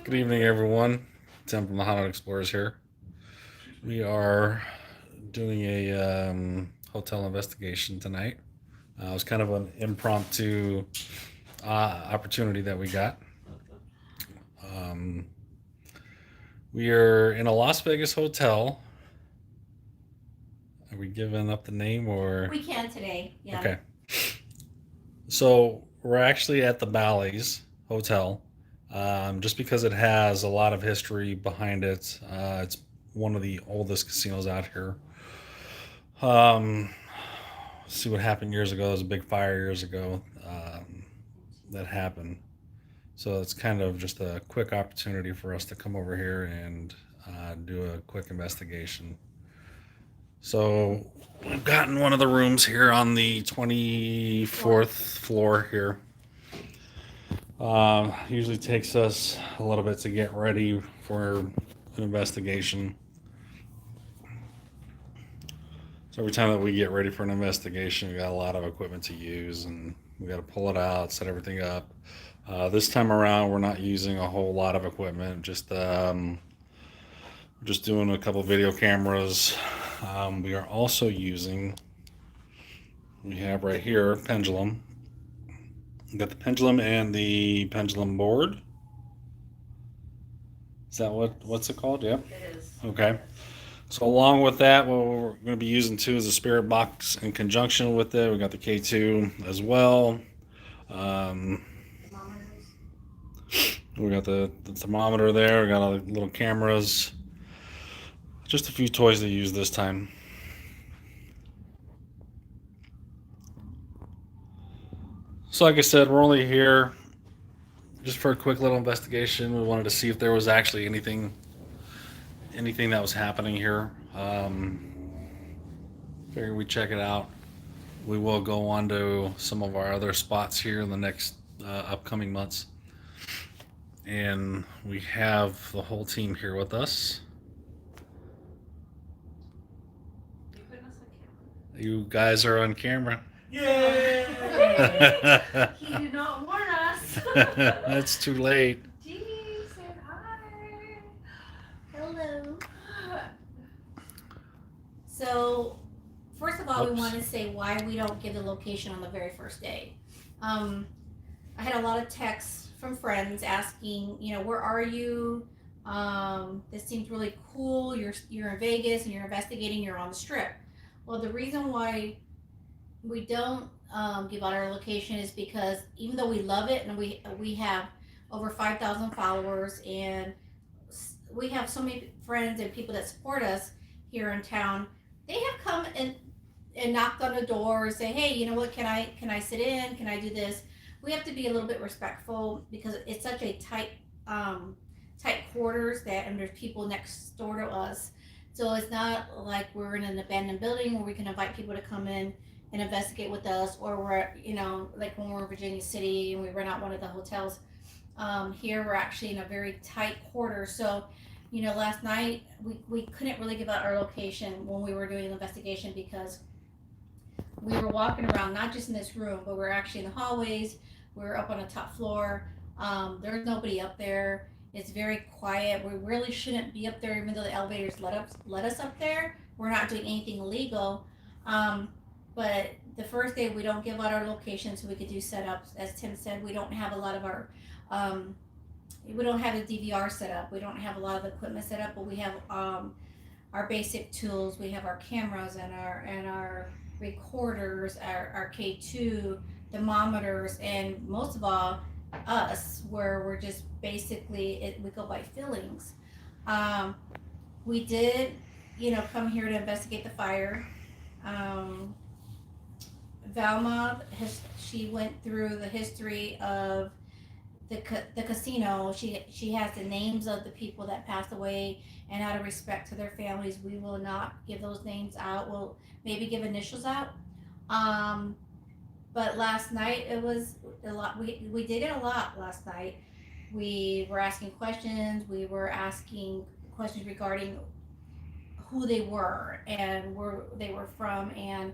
Good evening, everyone. Tim from the Haunted Explorers here. We are doing a hotel investigation tonight. It was kind of an impromptu opportunity that we got. Um, we are in a Las Vegas hotel. Are we giving up the name or? We can today, yeah. Okay. So we're actually at the Bally's Hotel, just because it has a lot of history behind it. It's one of the oldest casinos out here. Um, see what happened years ago. There was a big fire years ago that happened. So it's kind of just a quick opportunity for us to come over here and do a quick investigation. So we've gotten one of the rooms here on the 24th floor here. Usually takes us a little bit to get ready for an investigation. So every time that we get ready for an investigation, we got a lot of equipment to use, and we got to pull it out, set everything up. This time around, we're not using a whole lot of equipment. Just doing a couple video cameras. We are also using. We have right here pendulum. We got the pendulum and the pendulum board. Is that what's it called? Yep. It is. Okay. So along with that, what we're going to be using too is a spirit box in conjunction with it. We got the K2 as well. Um, Thermometers. we got the thermometer there. We got all the little cameras. Just a few toys to use this time. So like I said, we're only here just for a quick little investigation. We wanted to see if there was actually anything that was happening here. Figured we'd check it out. We will go on to some of our other spots here in the next upcoming months. And we have the whole team here with us. You putting us on camera? You guys are on camera. Yay! He did not warn us. That's too late. Gee, said hi. Hello. So, first of all, we want to say why we don't give the location on the very first day. I had a lot of texts from friends asking, where are you? This seems really cool. You're in Vegas and you're investigating. You're on the Strip. Well, the reason why we don't give out our location is because even though we love it and we have over 5,000 followers and we have so many friends and people that support us here in town, they have come and knocked on the door and say, hey, you know what, can I sit in? Can I do this? We have to be a little bit respectful because it's such a tight quarters and there's people next door to us. So it's not like we're in an abandoned building where we can invite people to come in and investigate with us, or we're, like when we're in Virginia City and we rent out one of the hotels. Here we're actually in a very tight quarter. So, last night we couldn't really give out our location when we were doing the investigation because we were walking around, not just in this room, but we're actually in the hallways. We're up on the top floor. There's nobody up there. It's very quiet. We really shouldn't be up there, even though the elevators let us up there. We're not doing anything illegal. But the first day we don't give out our location so we could do setups. As Tim said, we don't have a lot of our we don't have a DVR set up. We don't have a lot of the equipment set up, but we have our basic tools. We have our cameras and our recorders, our K2 thermometers, and most of all, us, where we're just basically we go by feelings. Um, we did, come here to investigate the fire. Um, Valma she went through the history of the casino. She has the names of the people that passed away, and out of respect to their families, we will not give those names out. We'll maybe give initials out. Um, but last night it was a lot. We did it a lot last night. We were asking questions. We were asking questions regarding who they were and where they were from, and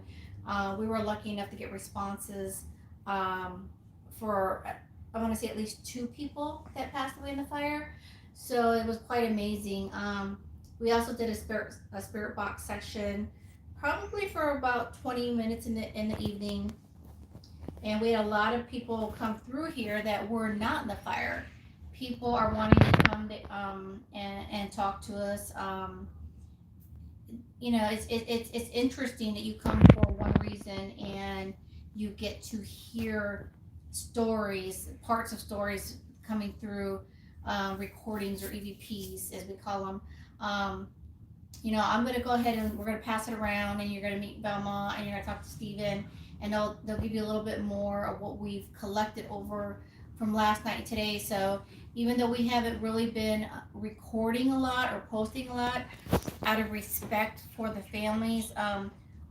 we were lucky enough to get responses for I want to say at least two people that passed away in the fire. So it was quite amazing. We also did a spirit box section, probably for about 20 minutes in the evening, and we had a lot of people come through here that were not in the fire. People are wanting to come and talk to us. It's interesting that you come for one reason and you get to hear stories, parts of stories coming through, recordings or EVPs as we call them. Um, I'm going to go ahead and we're going to pass it around, and you're going to meet Belmont, and you're going to talk to Steven, and they'll give you a little bit more of what we've collected over from last night and today. So even though we haven't really been recording a lot or posting a lot, out of respect for the families,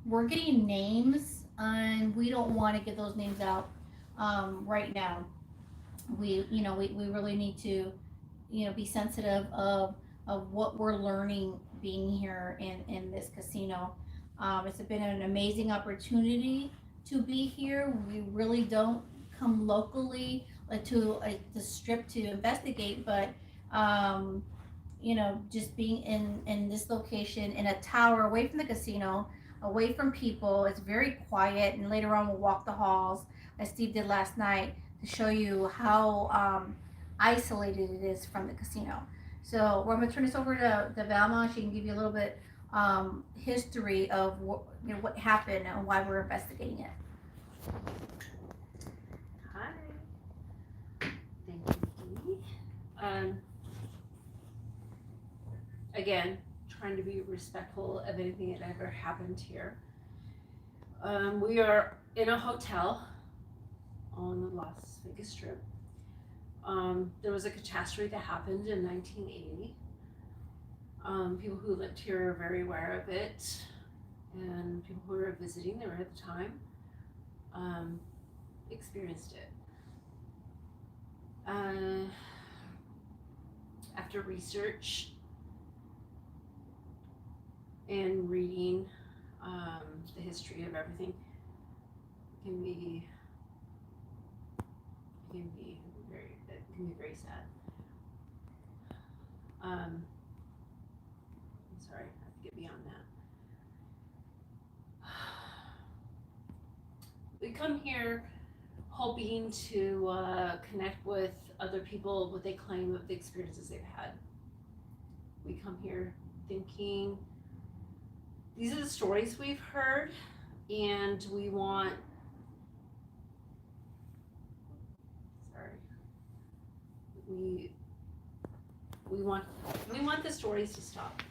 we're getting names, and we don't want to give those names out right now. We really need to be sensitive of what we're learning being here in this casino. It's been an amazing opportunity to be here. We really don't come locally to the strip to investigate, but just being in this location in a tower away from the casino, away from people, it's very quiet. And later on, we'll walk the halls as Steve did last night to show you how isolated it is from the casino. So we're gonna turn this over to Velma. She can give you a little bit history of what happened and why we're investigating it. Hi. Thank you, Dee. Again, trying to be respectful of anything that ever happened here. We are in a hotel on the Las Vegas Strip. There was a catastrophe that happened in 1980. People who lived here are very aware of it, and people who were visiting there at the time experienced it. After research and reading the history of everything, it can be very sad. I'm sorry, I have to get beyond that. We come here hoping to connect with other people, what they claim of the experiences they've had. We come here thinking these are the stories we've heard, and we want we want the stories to stop.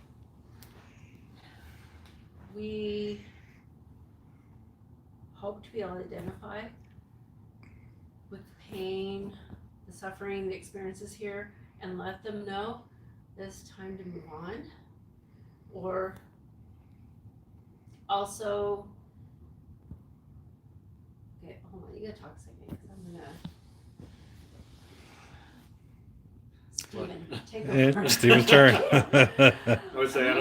We hope to be able to identify with the pain, the suffering, the experiences here, and let them know that it's time to move on. Or also, okay, hold on, you gotta talk a second, because I'm gonna. Steven, take over. Steven's turn. I would say I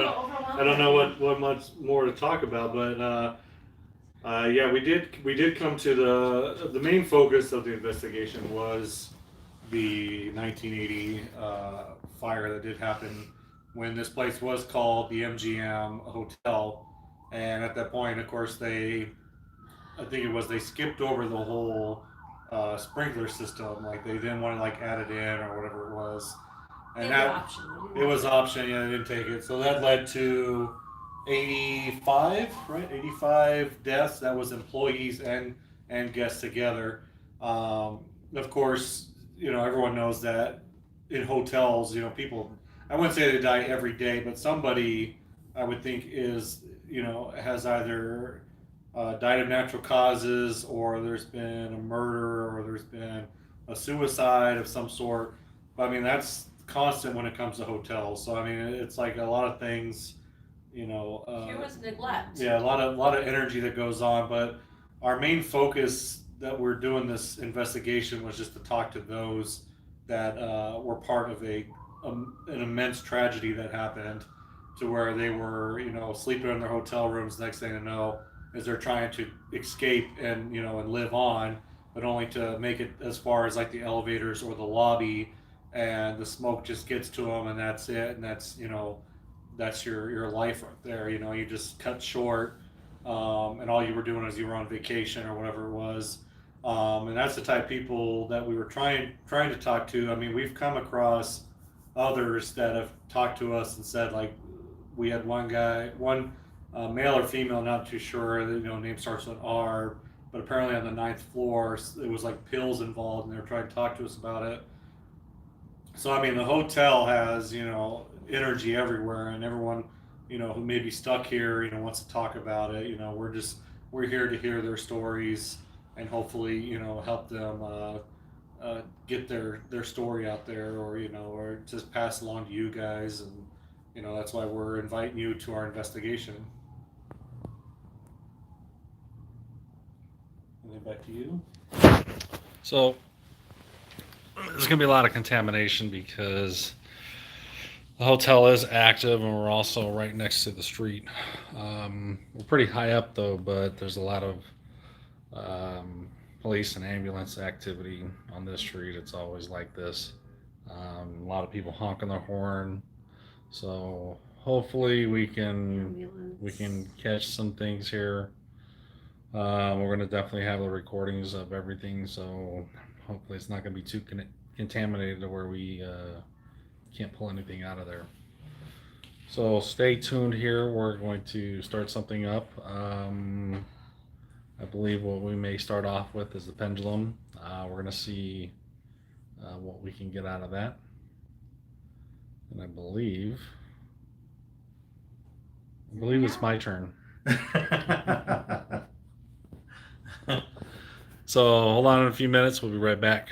don't know what much more to talk about, but yeah, we did come to the main focus of the investigation was the 1980 fire that did happen when this place was called the MGM Hotel, and at that point, of course, I think it was they skipped over the whole sprinkler system, like they didn't want to like add it in or whatever it was, and that it was option. Yeah, they didn't take it, so that led to 85, right? 85 deaths. That was employees and guests together. Of course, everyone knows that in hotels, people. I wouldn't say they die every day, but somebody I would think is has either died of natural causes, or there's been a murder, or there's been a suicide of some sort. But I mean, that's constant when it comes to hotels. So I mean, it's like a lot of things. Here was neglect. Yeah, a lot of energy that goes on. But our main focus that we're doing this investigation was just to talk to those that were part of an immense tragedy that happened, to where they were sleeping in their hotel rooms. Next thing you know is they're trying to escape and live on, but only to make it as far as like the elevators or the lobby, and the smoke just gets to them, and that's it, and that's that's your life right there. You just cut short, and all you were doing is you were on vacation or whatever it was. And that's the type of people that we were trying to talk to. I mean, we've come across others that have talked to us and said, like, we had one guy, one male or female, not too sure. Name starts with R, but apparently on the 9th floor, it was like pills involved, and they were trying to talk to us about it. So I mean, the hotel has energy everywhere, and everyone who may be stuck here wants to talk about it. We're here to hear their stories and hopefully help them get their story out there, or just pass along to you guys, and that's why we're inviting you to our investigation. And then back to you. So there's going to be a lot of contamination because the hotel is active and we're also right next to the street. We're pretty high up though, but there's a lot of police and ambulance activity on this street. It's always like this. A lot of people honking their horn. So hopefully we can catch some things here. We're going to definitely have the recordings of everything, so hopefully it's not going to be too contaminated to where we can't pull anything out of there. So stay tuned here. We're going to start something up. I believe what we may start off with is the pendulum. We're going to see what we can get out of that. And I believe it's my turn. So hold on in a few minutes. We'll be right back.